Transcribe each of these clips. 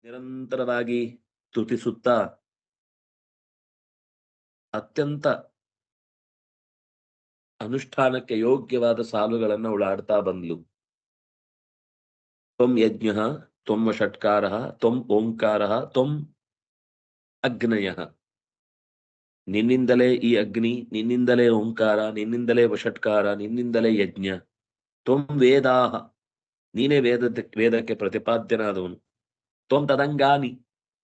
ನಿರಂತರವಾಗಿ ಸ್ತುತಿಸುತ್ತಾ ಅತ್ಯಂತ ಅನುಷ್ಠಾನಕ್ಕೆ ಯೋಗ್ಯವಾದ ಸಾಲುಗಳನ್ನು ಅವಳು ಆಡ್ತಾ ಬಂದ್ಲು. ತ್ವಂ ಯಜ್ಞಃ ತ್ವಂ ಷಟ್ಕಾರಃ ತ್ವಂ ಓಂಕಾರಃ ತ್ವಂ ಅಗ್ನಯಃ. ನಿನ್ನಿಂದಲೇ ಈ ಅಗ್ನಿ, ನಿನ್ನಿಂದಲೇ ಓಂಕಾರ, ನಿನ್ನಿಂದಲೇ ವಷಟ್ಕಾರ, ನಿನ್ನಿಂದಲೇ ಯಜ್ಞ. ತ್ವಂ ವೇದಾಹ, ನೀನೇ ವೇದಕ್ಕೆ ಪ್ರತಿಪಾದ್ಯನಾದವನು. ತ್ವಂ ತದಂಗಾನಿ,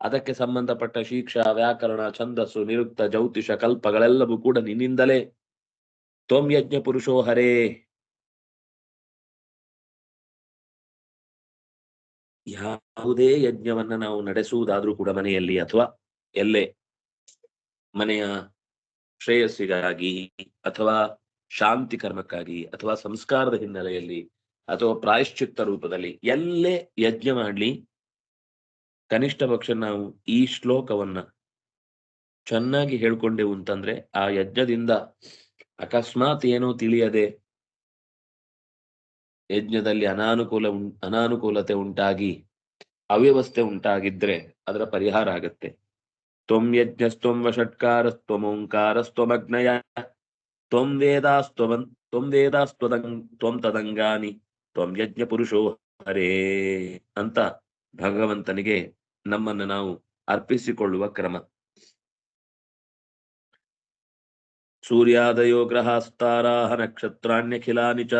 ಅದಕ್ಕೆ ಸಂಬಂಧಪಟ್ಟ ಶಿಕ್ಷಾ, ವ್ಯಾಕರಣ, ಛಂದಸ್ಸು, ನಿರುಕ್ತ, ಜ್ಯೋತಿಷ, ಕಲ್ಪಗಳೆಲ್ಲವೂ ಕೂಡ ನಿನ್ನಿಂದಲೇ. ತ್ವಂ ಯಜ್ಞ ಪುರುಷೋ ಹರೇ. ಯಾವುದೇ ಯಜ್ಞವನ್ನ ನಾವು ನಡೆಸುವುದಾದ್ರೂ ಕೂಡ ಮನೆಯಲ್ಲಿ ಅಥವಾ ಎಲ್ಲೇ, ಮನೆಯ ಶ್ರೇಯಸ್ಸಿಗಾಗಿ ಅಥವಾ ಶಾಂತಿ ಕರ್ಮಕ್ಕಾಗಿ ಅಥವಾ ಸಂಸ್ಕಾರದ ಹಿನ್ನೆಲೆಯಲ್ಲಿ ಅಥವಾ ಪ್ರಾಯಶ್ಚಿತ್ತ ರೂಪದಲ್ಲಿ ಎಲ್ಲೇ ಯಜ್ಞ ಮಾಡ್ಲಿ, ಕನಿಷ್ಠ ಪಕ್ಷ ನಾವು ಈ ಶ್ಲೋಕವನ್ನ ಚೆನ್ನಾಗಿ ಹೇಳ್ಕೊಂಡೆವು ಅಂತಂದ್ರೆ ಆ ಯಜ್ಞದಿಂದ ಅಕಸ್ಮಾತ್ ಏನೋ ತಿಳಿಯದೆ ಯಜ್ಞದಲ್ಲಿ ಅನಾನುಕೂಲತೆ ಉಂಟಾಗಿ ಅವ್ಯವಸ್ಥೆ ಉಂಟಾಗಿದ್ರೆ ಅದರ ಪರಿಹಾರ ಆಗತ್ತೆ. ತ್ವಂ ಯಜ್ಞಸ್ತ್ವಂ ವಷಟ್ಕಾರಸ್ತ್ವಮೋಂಕಾರಸ್ತ್ವಮಗ್ನಯ ತ್ವಂ ವೇದಾಸ್ತ್ವಂ ತದಂಗಾನಿ ತ್ವಂ ಯಜ್ಞ ಪುರುಷೋ ಹರೇ ಅಂತ ಭಗವಂತನಿಗೆ ನಮ್ಮನ್ನು ನಾವು ಅರ್ಪಿಸಿಕೊಳ್ಳುವ ಕ್ರಮ. ಸೂರ್ಯಾದಯೋ ಗ್ರಹಾಸ್ತಾರಾಹ ನಕ್ಷತ್ರಾಣ್ಯಖಿಲಾನಿ ಚ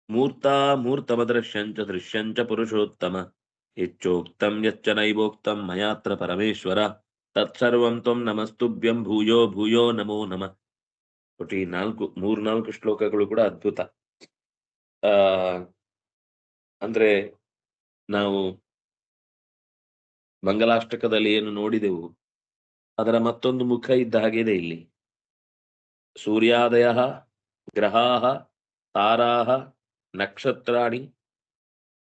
ಮೂರ್ತಮದೃಶ್ಯಂಚ ದೃಶ್ಯಂಚ ಪುರುಷೋತ್ತಮ ಹೆಚ್ಚೋಕ್ತಂ ಯಚ್ಚ ನೈವೋಕ್ತಂ ಮಯಾತ್ರ ಪರಮೇಶ್ವರ ತತ್ಸರ್ವಂ ತ್ವಂ ನಮಸ್ತುಭ್ಯಂ ಭೂಯೋ ಭೂಯೋ ನಮೋ ನಮಃ. ಒಟ್ಟು ಈ ಮೂರ್ನಾಲ್ಕು ಶ್ಲೋಕಗಳು ಕೂಡ ಅದ್ಭುತ. ಅಂದ್ರೆ ನಾವು ಮಂಗಲಾಷ್ಟಕದಲ್ಲಿ ಏನು ನೋಡಿದೆವು ಅದರ ಮತ್ತೊಂದು ಮುಖ ಇದ್ದ ಹಾಗಿದೆ ಇಲ್ಲಿ. ಸೂರ್ಯಾದಯ ಗ್ರಹಾಹ ತಾರಾಹ ನಕ್ಷತ್ರಾಣಿ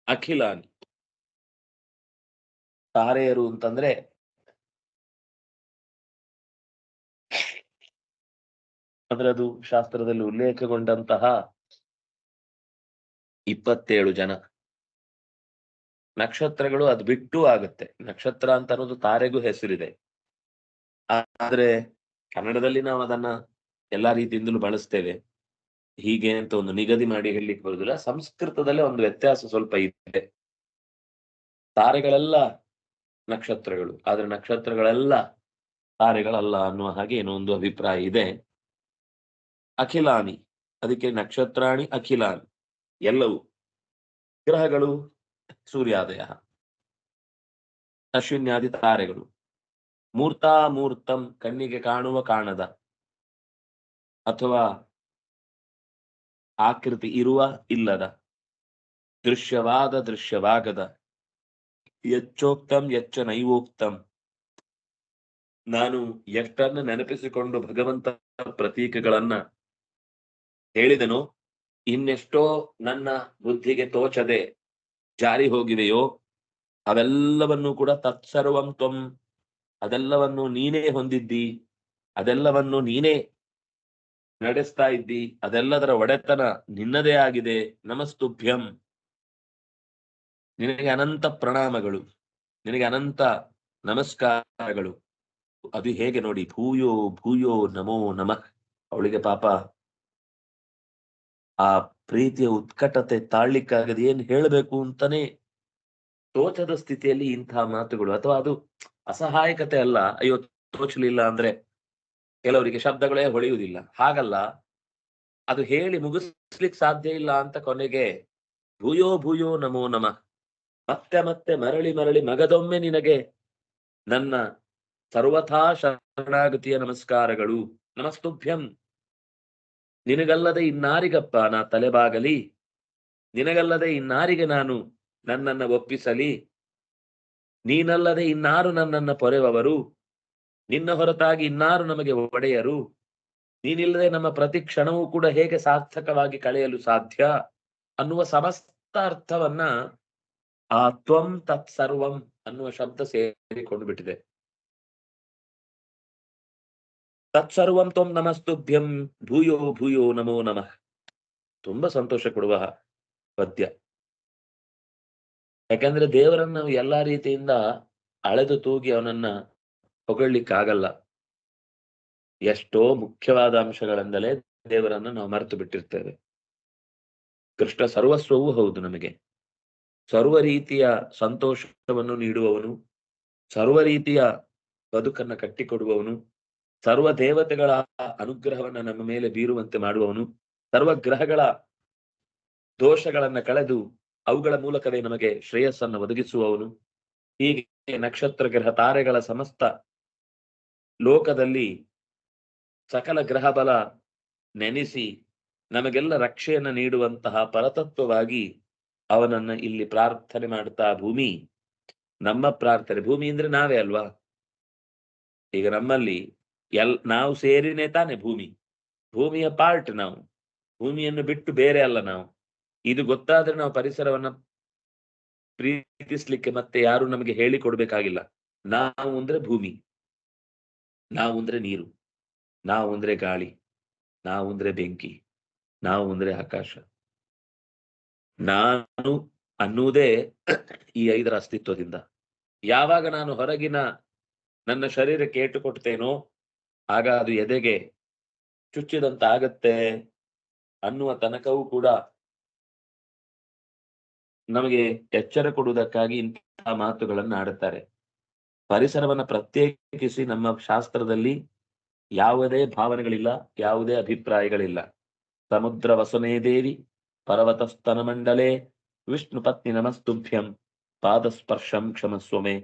ಅಖಿಲಾನಿ. ತಾರೆಯರು ಅಂತಂದ್ರೆ ಅಂದ್ರೆ ಅದು ಶಾಸ್ತ್ರದಲ್ಲಿ ಉಲ್ಲೇಖಗೊಂಡಂತಹ 27 ಜನ. ನಕ್ಷತ್ರಗಳು ಅದ್ ಬಿಟ್ಟು ಆಗುತ್ತೆ. ನಕ್ಷತ್ರ ಅಂತ ಅನ್ನೋದು ತಾರೆಗೂ ಹೆಸರಿದೆ. ಆದ್ರೆ ಕನ್ನಡದಲ್ಲಿ ನಾವು ಅದನ್ನ ಎಲ್ಲಾ ರೀತಿಯಿಂದಲೂ ಬಳಸ್ತೇವೆ. ಹೀಗೆ ಅಂತ ಒಂದು ನಿಗದಿ ಮಾಡಿ ಹೇಳಲಿಕ್ಕೆ ಬರುದಿಲ್ಲ. ಸಂಸ್ಕೃತದಲ್ಲೇ ಒಂದು ವ್ಯತ್ಯಾಸ ಸ್ವಲ್ಪ ಇದೆ. ತಾರೆಗಳೆಲ್ಲ ನಕ್ಷತ್ರಗಳು, ಆದ್ರೆ ನಕ್ಷತ್ರಗಳೆಲ್ಲ ತಾರೆಗಳಲ್ಲ ಅನ್ನುವ ಹಾಗೆ ಏನೋ ಒಂದು ಅಭಿಪ್ರಾಯ ಇದೆ. ಅಖಿಲಾನಿ, ಅದಕ್ಕೆ ನಕ್ಷತ್ರಾಣಿ ಅಖಿಲಾನಿ, ಎಲ್ಲವೂ. ಗ್ರಹಗಳು ಸೂರ್ಯೋದಯ, ಅಶ್ವಿನ್ಯಾದಿ ತಾರೆಗಳು. ಮೂರ್ತಂ, ಕಣ್ಣಿಗೆ ಕಾಣುವ ಕಾಣದ ಅಥವಾ ಆಕೃತಿ ಇರುವ ಇಲ್ಲದ, ದೃಶ್ಯವಾದ ದೃಶ್ಯವಾಗದ, ಯಚ್ಚೋಕ್ತಂ ಯಚ್ಚ ನೈವೋಕ್ತಂ. ನಾನು ಎಷ್ಟನ್ನು ನೆನಪಿಸಿಕೊಂಡು ಭಗವಂತ ಪ್ರತೀಕಗಳನ್ನ ಹೇಳಿದನೋ ಇನ್ನೆಷ್ಟೋ ನನ್ನ ಬುದ್ಧಿಗೆ ತೋಚದೆ ಜಾರಿ ಹೋಗಿವೆಯೋ ಅವೆಲ್ಲವನ್ನೂ ಕೂಡ ತತ್ಸರ್ವಂ ತ್ವಂ, ಅದೆಲ್ಲವನ್ನು ನೀನೇ ಹೊಂದಿದ್ದಿ, ಅದೆಲ್ಲವನ್ನು ನೀನೇ ನಡೆಸ್ತಾ ಇದ್ದಿ, ಅದೆಲ್ಲದರ ಒಡೆತನ ನಿನ್ನದೇ ಆಗಿದೆ. ನಮಸ್ತುಭ್ಯಂ, ನಿನಗೆ ಅನಂತ ಪ್ರಣಾಮಗಳು, ನಿನಗೆ ಅನಂತ ನಮಸ್ಕಾರಗಳು. ಅದು ಹೇಗೆ ನೋಡಿ, ಭೂಯೋ ಭೂಯೋ ನಮೋ ನಮಃ. ಅವಳಿಗೆ ಪಾಪ ಆ ಪ್ರೀತಿಯ ಉತ್ಕಟತೆ ತಾಳ್ಲಿಕ್ಕಾಗದೆ ಏನ್ ಹೇಳಬೇಕು ಅಂತಾನೆ ತೋಚದ ಸ್ಥಿತಿಯಲ್ಲಿ ಇಂತಹ ಮಾತುಗಳು. ಅಥವಾ ಅದು ಅಸಹಾಯಕತೆ ಅಲ್ಲ, ಅಯ್ಯೋ ತೋಚಲಿಲ್ಲ ಅಂದ್ರೆ ಕೆಲವರಿಗೆ ಶಬ್ದಗಳೇ ಹೊಳೆಯುವುದಿಲ್ಲ, ಹಾಗಲ್ಲ. ಅದು ಹೇಳಿ ಮುಗಿಸ್ಲಿಕ್ಕೆ ಸಾಧ್ಯ ಇಲ್ಲ ಅಂತ ಕೊನೆಗೆ ಭೂಯೋ ಭೂಯೋ ನಮೋ ನಮಃ, ಮತ್ತೆ ಮತ್ತೆ ಮರಳಿ ಮರಳಿ ಮಗದೊಮ್ಮೆ ನಿನಗೆ ನನ್ನ ಸರ್ವಥಾ ಶರಣಾಗತಿಯ ನಮಸ್ಕಾರಗಳು. ನಮಸ್ತುಭ್ಯಂ, ನಿನಗಲ್ಲದೆ ಇನ್ನಾರಿಗಪ್ಪ ನಾ ತಲೆಬಾಗಲಿ, ನಿನಗಲ್ಲದೆ ಇನ್ನಾರಿಗೆ ನಾನು ನನ್ನನ್ನ ಒಪ್ಪಿಸಲಿ, ನೀನಲ್ಲದೆ ಇನ್ನಾರು ನನ್ನನ್ನ ಪೊರೆವವರು, ನಿನ್ನ ಹೊರತಾಗಿ ಇನ್ನಾರು ನಮಗೆ ಒಡೆಯರು, ನೀನಿಲ್ಲದೆ ನಮ್ಮ ಪ್ರತಿ ಕ್ಷಣವೂ ಕೂಡ ಹೇಗೆ ಸಾರ್ಥಕವಾಗಿ ಕಳೆಯಲು ಸಾಧ್ಯ ಅನ್ನುವ ಸಮಸ್ತ ಅರ್ಥವನ್ನ ಆ ತ್ವಂ ತತ್ಸರ್ವಂ ಅನ್ನುವ ಶಬ್ದ ಸೇರಿಕೊಂಡು ಬಿಟ್ಟಿದೆ. ತತ್ಸರ್ವಂ ತ್ವಂ ನಮಸ್ತುಭ್ಯಂ ಭೂಯೋ ಭೂಯೋ ನಮೋ ನಮಃ. ತುಂಬಾ ಸಂತೋಷ ಕೊಡುವ ಪದ್ಯ. ಯಾಕಂದ್ರೆ ದೇವರನ್ನ ನಾವು ಎಲ್ಲಾ ರೀತಿಯಿಂದ ಅಳೆದು ತೂಗಿ ಅವನನ್ನ ಹೊಗಳಿಕ್ಕಾಗಲ್ಲ. ಎಷ್ಟೋ ಮುಖ್ಯವಾದ ಅಂಶಗಳಿಂದಲೇ ದೇವರನ್ನ ನಾವು ಮರೆತು ಬಿಟ್ಟಿರ್ತೇವೆ. ಕೃಷ್ಣ ಸರ್ವಸ್ವವೂ ಹೌದು ನಮಗೆ. ಸರ್ವ ರೀತಿಯ ಸಂತೋಷವನ್ನು ನೀಡುವವನು, ಸರ್ವ ರೀತಿಯ ಬದುಕನ್ನ ಕಟ್ಟಿಕೊಡುವವನು, ಸರ್ವ ದೇವತೆಗಳ ಅನುಗ್ರಹವನ್ನ ನಮ್ಮ ಮೇಲೆ ಬೀರುವಂತೆ ಮಾಡುವವನು, ಸರ್ವ ಗ್ರಹಗಳ ದೋಷಗಳನ್ನ ಕಳೆದು ಅವುಗಳ ಮೂಲಕವೇ ನಮಗೆ ಶ್ರೇಯಸ್ಸನ್ನು ಒದಗಿಸುವವನು. ಹೀಗೆ ನಕ್ಷತ್ರ ಗ್ರಹ ತಾರೆಗಳ ಸಮಸ್ತ ಲೋಕದಲ್ಲಿ ಸಕಲ ಗ್ರಹ ಬಲ ನೆನೆಸಿ ನಮಗೆಲ್ಲ ರಕ್ಷೆಯನ್ನ ನೀಡುವಂತಹ ಪರತತ್ವವಾಗಿ ಅವನನ್ನ ಇಲ್ಲಿ ಪ್ರಾರ್ಥನೆ ಮಾಡ್ತಾ ಭೂಮಿ ನಮ್ಮ ಪ್ರಾರ್ಥನೆ. ಭೂಮಿ ಅಂದ್ರೆ ನಾವೇ ಅಲ್ವಾ? ಈಗ ನಮ್ಮಲ್ಲಿ ನಾವು ಸೇರಿನೇ ತಾನೆ ಭೂಮಿ. ಭೂಮಿಯ ಪಾರ್ಟ್ ನಾವು. ಭೂಮಿಯನ್ನು ಬಿಟ್ಟು ಬೇರೆ ಅಲ್ಲ ನಾವು. ಇದು ಗೊತ್ತಾದ್ರೆ ನಾವು ಪರಿಸರವನ್ನ ಪ್ರೀತಿಸ್ಲಿಕ್ಕೆ ಮತ್ತೆ ಯಾರು ನಮಗೆ ಹೇಳಿಕೊಡ್ಬೇಕಾಗಿಲ್ಲ. ನಾವು ಅಂದ್ರೆ ಭೂಮಿ, ನಾವು ಅಂದ್ರೆ ನೀರು, ನಾವು ಅಂದ್ರೆ ಗಾಳಿ, ನಾವು ಅಂದ್ರೆ ಬೆಂಕಿ, ನಾವು ಅಂದ್ರೆ ಆಕಾಶ. ನಾನು ಅನ್ನುವುದೇ ಈ 5ರ ಅಸ್ತಿತ್ವದಿಂದ. ಯಾವಾಗ ನಾನು ಹೊರಗಿನ ನನ್ನ ಶರೀರಕ್ಕೆ ಏಟು ಕೊಡ್ತೇನೋ ಆಗ ಅದು ಎದೆಗೆ ಚುಚ್ಚಿದಂತ ಆಗತ್ತೆ ಅನ್ನುವ ತನಕವೂ ಕೂಡ ನಮಗೆ ಎಚ್ಚರ ಕೊಡುವುದಕ್ಕಾಗಿ ಇಂತಹ ಮಾತುಗಳನ್ನು ಆಡುತ್ತಾರೆ. ಪರಿಸರವನ್ನ ಪ್ರತ್ಯೇಕಿಸಿ ನಮ್ಮ ಶಾಸ್ತ್ರದಲ್ಲಿ ಯಾವುದೇ ಭಾವನೆಗಳಿಲ್ಲ, ಯಾವುದೇ ಅಭಿಪ್ರಾಯಗಳಿಲ್ಲ. ಸಮುದ್ರ ವಸನೇ ದೇವಿ ಪರ್ವತಸ್ತನ ಮಂಡಲೇ ವಿಷ್ಣು ಪತ್ನಿ ನಮಸ್ತುಭ್ಯಂ ಪಾದಸ್ಪರ್ಶಂ ಕ್ಷಮಸ್ವಮೆ.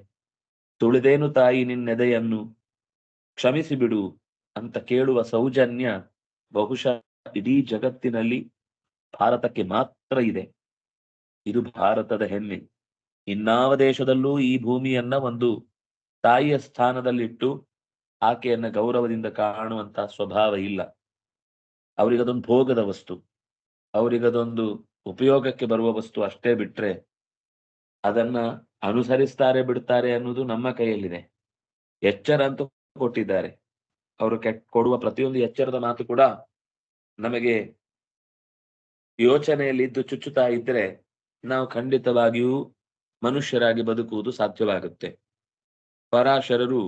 ತುಳಿದೇನು ತಾಯಿ ನಿನ್ನೆದೆಯನ್ನು ಕ್ಷಮಿಸಿ ಬಿಡು ಅಂತ ಕೇಳುವ ಸೌಜನ್ಯ ಬಹುಶಃ ಇಡೀ ಜಗತ್ತಿನಲ್ಲಿ ಭಾರತಕ್ಕೆ ಮಾತ್ರ ಇದೆ. ಇದು ಭಾರತದ ಹೆಮ್ಮೆ. ಇನ್ನಾವ ದೇಶದಲ್ಲೂ ಈ ಭೂಮಿಯನ್ನ ಒಂದು ತಾಯಿಯ ಸ್ಥಾನದಲ್ಲಿಟ್ಟು ಆಕೆಯನ್ನ ಗೌರವದಿಂದ ಕಾಣುವಂತಹ ಸ್ವಭಾವ ಇಲ್ಲ. ಅವರಿಗದೊಂದು ಭೋಗದ ವಸ್ತು, ಅವರಿಗದೊಂದು ಉಪಯೋಗಕ್ಕೆ ಬರುವ ವಸ್ತು ಅಷ್ಟೇ ಬಿಟ್ರೆ ಅದನ್ನ ಅನುಸರಿಸ್ತಾರೆ ಬಿಡ್ತಾರೆ ಅನ್ನೋದು ನಮ್ಮ ಕೈಯಲ್ಲಿದೆ. ಎಚ್ಚರ ಅಂತ ಕೊಟ್ಟಿದ್ದಾರೆ. ಅವರು ಕೊಡುವ ಪ್ರತಿಯೊಂದು ಎಚ್ಚರದ ಮಾತು ಕೂಡ ನಮಗೆ ಯೋಚನೆಯಲ್ಲಿದ್ದು ಚುಚ್ಚುತ್ತಾ ಇದ್ರೆ ನಾವು ಖಂಡಿತವಾಗಿಯೂ ಮನುಷ್ಯರಾಗಿ ಬದುಕುವುದು ಸಾಧ್ಯವಾಗುತ್ತೆ. ಪರಾಶರರು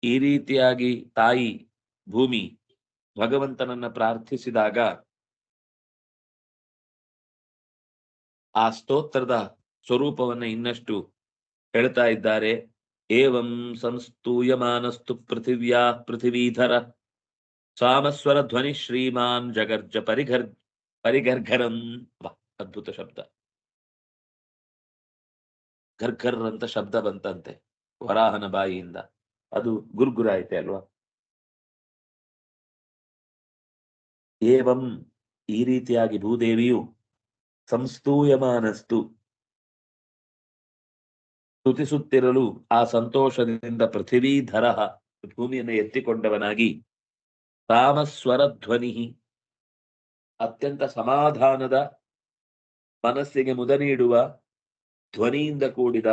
ಈ ರೀತಿಯಾಗಿ ತಾಯಿ ಭೂಮಿ ಭಗವಂತನನ್ನ ಪ್ರಾರ್ಥಿಸಿದಾಗ ಆ ಸ್ತೋತ್ರದ ಸ್ವರೂಪವನ್ನ ಇನ್ನಷ್ಟು ಹೇಳ್ತಾ ಇದ್ದಾರೆ. ಏವಂ ಸಂಸ್ತೂಯಮಾನಸ್ತು ಪೃಥಿವ್ಯಾ ಪೃಥಿವೀಧರ ಸಾಮಸ್ವರ ಧ್ವನಿ ಶ್ರೀಮಾನ್ ಜಗರ್ಜ ಪರಿಗರ್ಘರಂ. ಅದ್ಭುತ ಶಬ್ದ. ಘರ್ಘರ್ ಅಂತ ಶಬ್ದ ಬಂತಂತೆ ವರಾಹನ ಬಾಯಿಯಿಂದ. ಅದು ಗುರ್ಗುರ ಐತೆ ಅಲ್ವಾ? ಏವಂ ಈ ರೀತಿಯಾಗಿ ಭೂದೇವಿಯು ಸಂಸ್ತೂಯಮಾನಸ್ತು ಸ್ತುತಿಸುತ್ತಿರಲು ಆ ಸಂತೋಷದಿಂದ ಪೃಥಿವೀಧರ ಭೂಮಿಯನ್ನು ಎತ್ತಿಕೊಂಡವನಾಗಿ ರಾಮಸ್ವರ ಧ್ವನಿ ಅತ್ಯಂತ ಸಮಾಧಾನದ ಮನಸ್ಸಿಗೆ ಮುದ ನೀಡುವ ಧ್ವನಿಯಿಂದ ಕೂಡಿದ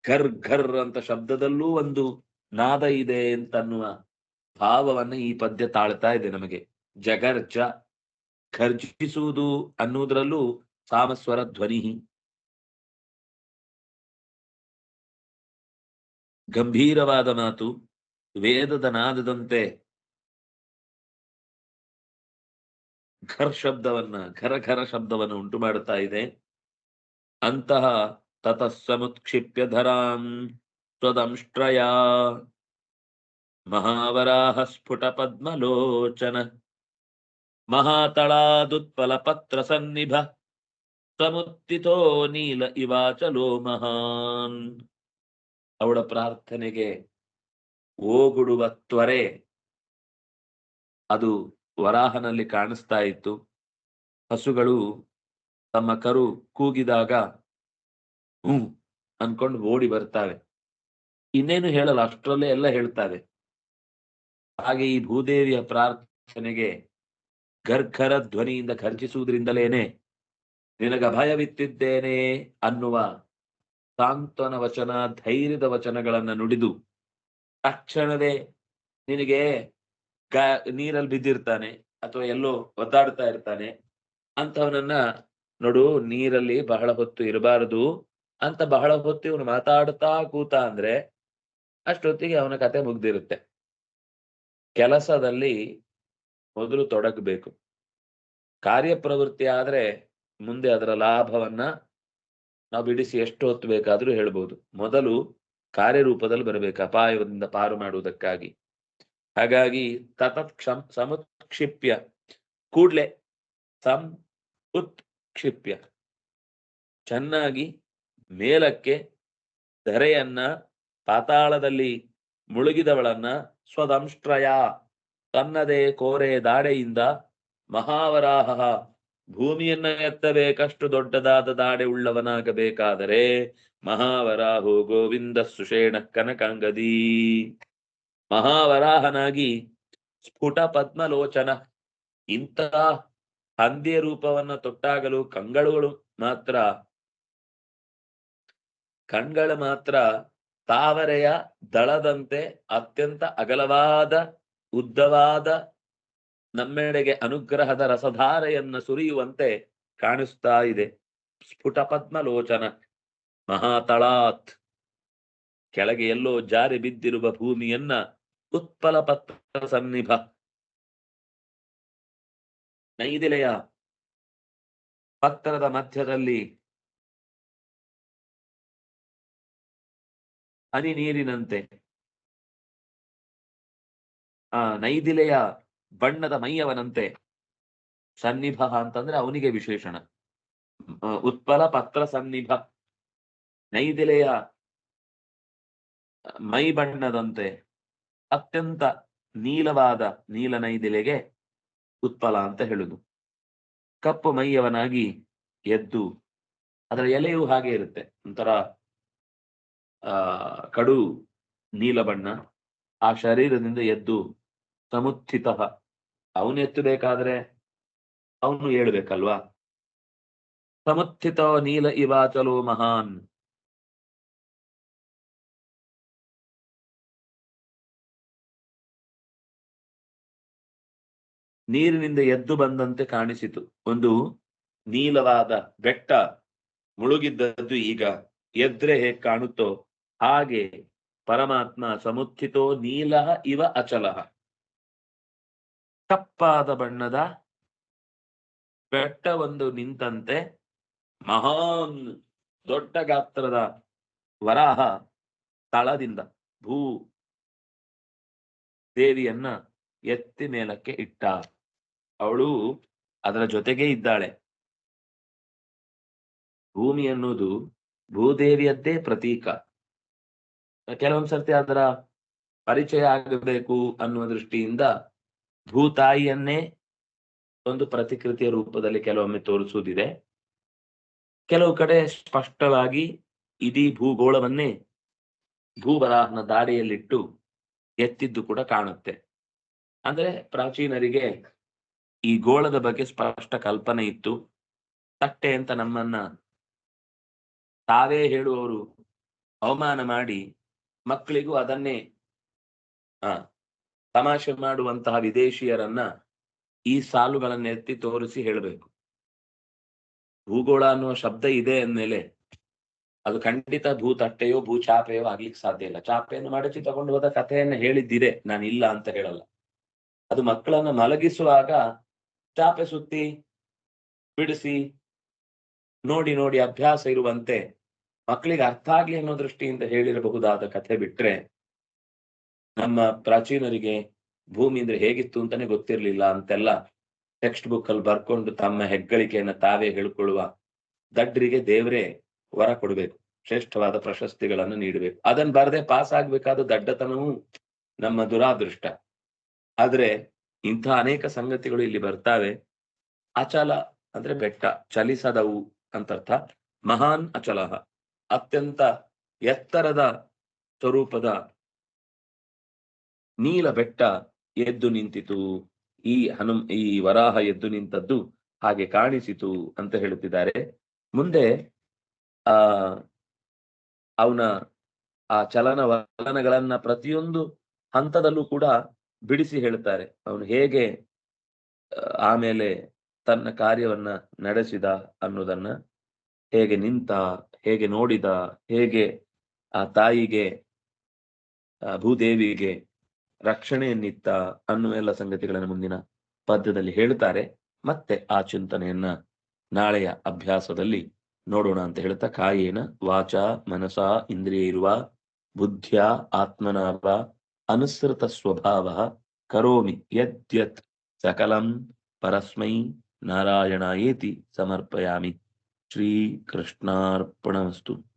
ಘರ್ ಘರ್ ಅಂತ ಶಬ್ದದಲ್ಲೂ ಒಂದು ನಾದ ಇದೆ ಅಂತನ್ನುವ ಭಾವವನ್ನ ಈ ಪದ್ಯ ತಾಳ್ತಾ ಇದೆ ನಮಗೆ. ಜಗರ್ಜ ಘರ್ಜಿಸುವುದು ಅನ್ನುವುದರಲ್ಲೂ ಸಾಮಸ್ವರ ಧ್ವನಿ. ಗಂಭೀರವಾದ ಮಾತು, ವೇದದ ನಾದದಂತೆ ಘರ್ ಶಬ್ದವನ್ನ ಘರ ಘರ ಶಬ್ದವನ್ನು ಉಂಟು ಮಾಡುತ್ತಾ ಇದೆ. ಅಂತಹ ತತಸ್ಸಮುತ್ಕ್ಷಿಪ್ಯ ಧರಾಂ ತ್ವದಂಷ್ಟ್ರಯ ಮಹಾವರಾಹ ಸ್ಫುಟ ಪದ್ಮಲೋಚನ ಮಹಾತಳಾದುತ್ಪಲ ಪತ್ರ ಸನ್ನಿಭ ಸಮುತ್ತಿತೋ ನೀಲ ಇವಾಚಲೋ ಮಹಾನ್. ಅವಳ ಪ್ರಾರ್ಥನೆಗೆ ಓಗುಡುವ ತ್ವರೆ ಅದು ವರಾಹನಲ್ಲಿ ಕಾಣಿಸ್ತಾ ಇತ್ತು. ಹಸುಗಳು ತಮ್ಮ ಕರು ಕೂಗಿದಾಗ ಅನ್ಕೊಂಡು ಓಡಿ ಬರ್ತಾವೆ. ಇನ್ನೇನು ಹೇಳಲ್ಲ, ಅಷ್ಟರಲ್ಲೇ ಎಲ್ಲ ಹೇಳ್ತಾವೆ. ಹಾಗೆ ಈ ಭೂದೇವಿಯ ಪ್ರಾರ್ಥನೆಗೆ ಘರ್ಘರ ಧ್ವನಿಯಿಂದ ಘರ್ಜಿಸುವುದರಿಂದಲೇನೆ ನಿನಗ ಭಯವಿತ್ತಿದ್ದೇನೆ ಅನ್ನುವ ಸಾಂತ್ವನ ವಚನ, ಧೈರ್ಯದ ವಚನಗಳನ್ನ ನುಡಿದು ತಕ್ಷಣವೇ ನಿನಗೆ ನೀರಲ್ಲಿ ಬಿದ್ದಿರ್ತಾನೆ ಅಥವಾ ಎಲ್ಲೋ ಒದ್ದಾಡ್ತಾ ಇರ್ತಾನೆ ಅಂತವನನ್ನ ನೋಡು, ನೀರಲ್ಲಿ ಬಹಳ ಹೊತ್ತು ಇರಬಾರದು, ಅಂತ ಬಹಳ ಹೊತ್ತು ಇವನು ಮಾತಾಡ್ತಾ ಕೂತ ಅಂದ್ರೆ ಅಷ್ಟೊತ್ತಿಗೆ ಅವನ ಕತೆ ಮುಗ್ದಿರುತ್ತೆ. ಕೆಲಸದಲ್ಲಿ ಮೊದಲು ತೊಡಗಬೇಕು. ಕಾರ್ಯಪ್ರವೃತ್ತಿ ಆದ್ರೆ ಮುಂದೆ ಅದರ ಲಾಭವನ್ನ ನಾವು ಬಿಡಿಸಿ ಎಷ್ಟು ಹೊತ್ತು ಬೇಕಾದ್ರೂ ಹೇಳ್ಬೋದು. ಮೊದಲು ಕಾರ್ಯರೂಪದಲ್ಲಿ ಬರಬೇಕು ಅಪಾಯದಿಂದ ಪಾರು ಮಾಡುವುದಕ್ಕಾಗಿ. ಹಾಗಾಗಿ ತತತ್ ಸಮುತ್ಕ್ಷಿಪ್ಯ, ಕೂಡ್ಲೆ ಉತ್ಕ್ಷಿಪ್ಯ, ಚೆನ್ನಾಗಿ ಮೇಲಕ್ಕೆ ಧರೆಯನ್ನ, ಪಾತಾಳದಲ್ಲಿ ಮುಳುಗಿದವಳನ್ನ, ಸ್ವದಂಷ್ಟ್ರಯ ತನ್ನದೇ ಕೋರೆ ದಾಡೆಯಿಂದ, ಮಹಾವರಾಹ ಭೂಮಿಯನ್ನ ಎತ್ತಬೇಕಷ್ಟು ದೊಡ್ಡದಾದ ದಾಡೆ ಉಳ್ಳವನಾಗಬೇಕಾದರೆ, ಮಹಾವರಾಹೋ ಗೋವಿಂದ ಸುಷೇಣ ಕನಕಾಂಗದಿ, ಮಹಾವರಾಹನಾಗಿ ಸ್ಫುಟ ಪದ್ಮಲೋಚನ, ಇಂಥ ಹಂದಿಯ ರೂಪವನ್ನ ತೊಟ್ಟಾಗಲೂ ಕಣ್ಗಳು ಮಾತ್ರ ತಾವರೆಯ ದಳದಂತೆ ಅತ್ಯಂತ ಅಗಲವಾದ ಉದ್ದವಾದ ನಮ್ಮೆಡೆಗೆ ಅನುಗ್ರಹದ ರಸಧಾರೆಯನ್ನ ಸುರಿಯುವಂತೆ ಕಾಣಿಸ್ತಾ ಇದೆ. ಸ್ಫುಟ ಪದ್ಮಲೋಚನ, ಮಹಾತಳಾತ್ ಕೆಳಗೆ ಎಲ್ಲೋ ಜಾರಿ ಬಿದ್ದಿರುವ ಭೂಮಿಯನ್ನ ಉತ್ಪಲ ಪತ್ರ ಸನ್ನಿಭ, ನೈದಿಲೆಯ ಪತ್ರದ ಮಧ್ಯದಲ್ಲಿ ಹನಿ ನೀರಿನಂತೆ, ನೈದಿಲೆಯ ಬಣ್ಣದ ಮೈಯವನಂತೆ, ಸನ್ನಿಭ ಅಂತಂದ್ರೆ ಅವನಿಗೆ ವಿಶೇಷಣ. ಉತ್ಪಲ ಪತ್ರ ಸನ್ನಿಭ, ನೈದಿಲೆಯ ಮೈ ಬಣ್ಣದಂತೆ ಅತ್ಯಂತ ನೀಲವಾದ ನೀಲ ನೈದಿಲೆಗೆ ಉತ್ಪಲ ಅಂತ ಹೇಳುದು. ಕಪ್ಪು ಮೈಯವನಾಗಿ ಎದ್ದು, ಅದರ ಎಲೆಯೂ ಹಾಗೆ ಇರುತ್ತೆ, ಒಂಥರ ಕಡು ನೀಲ ಬಣ್ಣ. ಆ ಶರೀರದಿಂದ ಎದ್ದು ಸಮುತ್ಥಿತ, ಅವನು ಎತ್ತಬೇಕಾದ್ರೆ ಅವನು ಹೇಳ್ಬೇಕಲ್ವಾ. ಸಮುತ್ಥಿತ ನೀಲ ಇವಾಚಲೋ ಮಹಾನ್, ನೀರಿನಿಂದ ಎದ್ದು ಬಂದಂತೆ ಕಾಣಿಸಿತು. ಒಂದು ನೀಲವಾದ ಬೆಟ್ಟ ಮುಳುಗಿದ್ದದ್ದು ಈಗ ಎದ್ರೆ ಹೇಗೆ ಕಾಣುತ್ತೋ ಹಾಗೆ ಪರಮಾತ್ಮ ಸಮುತ್ಥಿತೋ ನೀಲ ಇವ ಅಚಲ, ಕಪ್ಪಾದ ಬಣ್ಣದ ಬೆಟ್ಟ ಒಂದು ನಿಂತಂತೆ, ಮಹಾನ್ ದೊಡ್ಡ ಗಾತ್ರದ ವರಾಹ ತಳದಿಂದ ಭೂ ದೇವಿಯನ್ನ ಎತ್ತಿ ಮೇಲಕ್ಕೆ ಇಟ್ಟ. ಅವಳು ಅದರ ಜೊತೆಗೆ ಇದ್ದಾಳೆ. ಭೂಮಿ ಅನ್ನೋದು ಭೂದೇವಿಯದ್ದೇ ಪ್ರತೀಕ. ಕೆಲವೊಂದ್ಸರ್ತಿ ಅದರ ಪರಿಚಯ ಆಗಬೇಕು ಅನ್ನುವ ದೃಷ್ಟಿಯಿಂದ ಭೂತಾಯಿಯನ್ನೇ ಒಂದು ಪ್ರತಿಕೃತಿಯ ರೂಪದಲ್ಲಿ ಕೆಲವೊಮ್ಮೆ ತೋರಿಸುವುದಿದೆ. ಕೆಲವು ಕಡೆ ಸ್ಪಷ್ಟವಾಗಿ ಇಡೀ ಭೂಗೋಳವನ್ನೇ ಭೂವರಾಹನ ದಾಡಿಯಲ್ಲಿಟ್ಟು ಎತ್ತಿದ್ದು ಕೂಡ ಕಾಣುತ್ತೆ. ಅಂದ್ರೆ ಪ್ರಾಚೀನರಿಗೆ ಈ ಗೋಳದ ಬಗ್ಗೆ ಸ್ಪಷ್ಟ ಕಲ್ಪನೆ ಇತ್ತು. ತಟ್ಟೆ ಅಂತ ನಮ್ಮನ್ನ ತಾವೇ ಹೇಳುವವರು ಅವಮಾನ ಮಾಡಿ ಮಕ್ಕಳಿಗೂ ಅದನ್ನೇ ತಮಾಷೆ ಮಾಡುವಂತಹ ವಿದೇಶಿಯರನ್ನ ಈ ಸಾಲುಗಳನ್ನ ಎತ್ತಿ ತೋರಿಸಿ ಹೇಳಬೇಕು. ಭೂಗೋಳ ಅನ್ನುವ ಶಬ್ದ ಇದೆ ಅಂದ್ಮೇಲೆ ಅದು ಖಂಡಿತ ಭೂತಟ್ಟೆಯೋ ಭೂಚಾಪೆಯೋ ಆಗ್ಲಿಕ್ಕೆ ಸಾಧ್ಯ ಇಲ್ಲ. ಚಾಪೆಯನ್ನು ಮಡಚಿ ತಗೊಂಡು ಹೋದ ಕಥೆಯನ್ನ ಹೇಳಿದ್ದಿದೆ, ನಾನು ಇಲ್ಲ ಅಂತ ಹೇಳಲ್ಲ. ಅದು ಮಕ್ಕಳನ್ನ ಮಲಗಿಸುವಾಗ ಚಾಪೆ ಸುತ್ತಿ ಬಿಡಿಸಿ ನೋಡಿ ನೋಡಿ ಅಭ್ಯಾಸ ಇರುವಂತೆ ಮಕ್ಕಳಿಗೆ ಅರ್ಥ ಆಗ್ಲಿ ಅನ್ನೋ ದೃಷ್ಟಿಯಿಂದ ಹೇಳಿರಬಹುದಾದ ಕಥೆ ಬಿಟ್ರೆ, ನಮ್ಮ ಪ್ರಾಚೀನರಿಗೆ ಭೂಮಿ ಅಂದ್ರೆ ಹೇಗಿತ್ತು ಅಂತಾನೆ ಗೊತ್ತಿರ್ಲಿಲ್ಲ ಅಂತೆಲ್ಲ ಟೆಕ್ಸ್ಟ್ ಬುಕ್ ಅಲ್ಲಿ ಬರ್ಕೊಂಡು ತಮ್ಮ ಹೆಗ್ಗಳಿಕೆಯನ್ನ ತಾವೇ ಹೇಳ್ಕೊಳ್ಳುವ ದಡ್ಡರಿಗೆ ದೇವರೇ ವರ ಕೊಡ್ಬೇಕು, ಶ್ರೇಷ್ಠವಾದ ಪ್ರಶಸ್ತಿಗಳನ್ನು ನೀಡಬೇಕು. ಅದನ್ನ ಬರದೆ ಪಾಸ್ ಆಗ್ಬೇಕಾದ ದಡ್ಡತನವೂ ನಮ್ಮ ದುರಾದೃಷ್ಟ. ಆದ್ರೆ ಇಂಥ ಅನೇಕ ಸಂಗತಿಗಳು ಇಲ್ಲಿ ಬರ್ತಾವೆ. ಅಚಲ ಅಂದ್ರೆ ಬೆಟ್ಟ, ಚಲಿಸದವು ಅಂತರ್ಥ. ಮಹಾನ್ ಅಚಲ, ಅತ್ಯಂತ ಎತ್ತರದ ಸ್ವರೂಪದ ನೀಲ ಬೆಟ್ಟ ಎದ್ದು ನಿಂತಿತು. ಈ ವರಾಹ ಎದ್ದು ನಿಂತದ್ದು ಹಾಗೆ ಕಾಣಿಸಿತು ಅಂತ ಹೇಳುತ್ತಿದ್ದಾರೆ. ಮುಂದೆ ಅವನ ಆ ಚಲನವಲನಗಳನ್ನ ಪ್ರತಿಯೊಂದು ಹಂತದಲ್ಲೂ ಕೂಡ ಬಿಡಿಸಿ ಹೇಳ್ತಾರೆ. ಅವನು ಹೇಗೆ ಆಮೇಲೆ ತನ್ನ ಕಾರ್ಯವನ್ನ ನಡೆಸಿದ ಅನ್ನೋದನ್ನ, ಹೇಗೆ ನಿಂತ, ಹೇಗೆ ನೋಡಿದ, ಹೇಗೆ ಆ ತಾಯಿಗೆ, ಭೂದೇವಿಗೆ ರಕ್ಷಣೆಯನ್ನಿತ್ತ ಅನ್ನುವ ಎಲ್ಲ ಸಂಗತಿಗಳನ್ನು ಮುಂದಿನ ಪದ್ಯದಲ್ಲಿ ಹೇಳ್ತಾರೆ. ಮತ್ತೆ ಆ ಚಿಂತನೆಯನ್ನ ನಾಳೆಯ ಅಭ್ಯಾಸದಲ್ಲಿ ನೋಡೋಣ ಅಂತ ಹೇಳ್ತಾ, ಕಾಯೇನ ವಾಚ ಮನಸ ಇಂದ್ರಿಯೈರ್ವ ಬುದ್ಧ್ಯ ಆತ್ಮನಾ ವಾ ಅನುಸೃತ ಸ್ವಭಾವ ಕರೋಮಿ ಯದ್ಯತ್ ಸಕಲಂ ಪರಸ್ಮೈ ನಾರಾಯಣಾಯೇತಿ ಸಮರ್ಪಯಾಮಿ. ಶ್ರೀ ಕೃಷ್ಣಾರ್ಪಣಮಸ್ತು.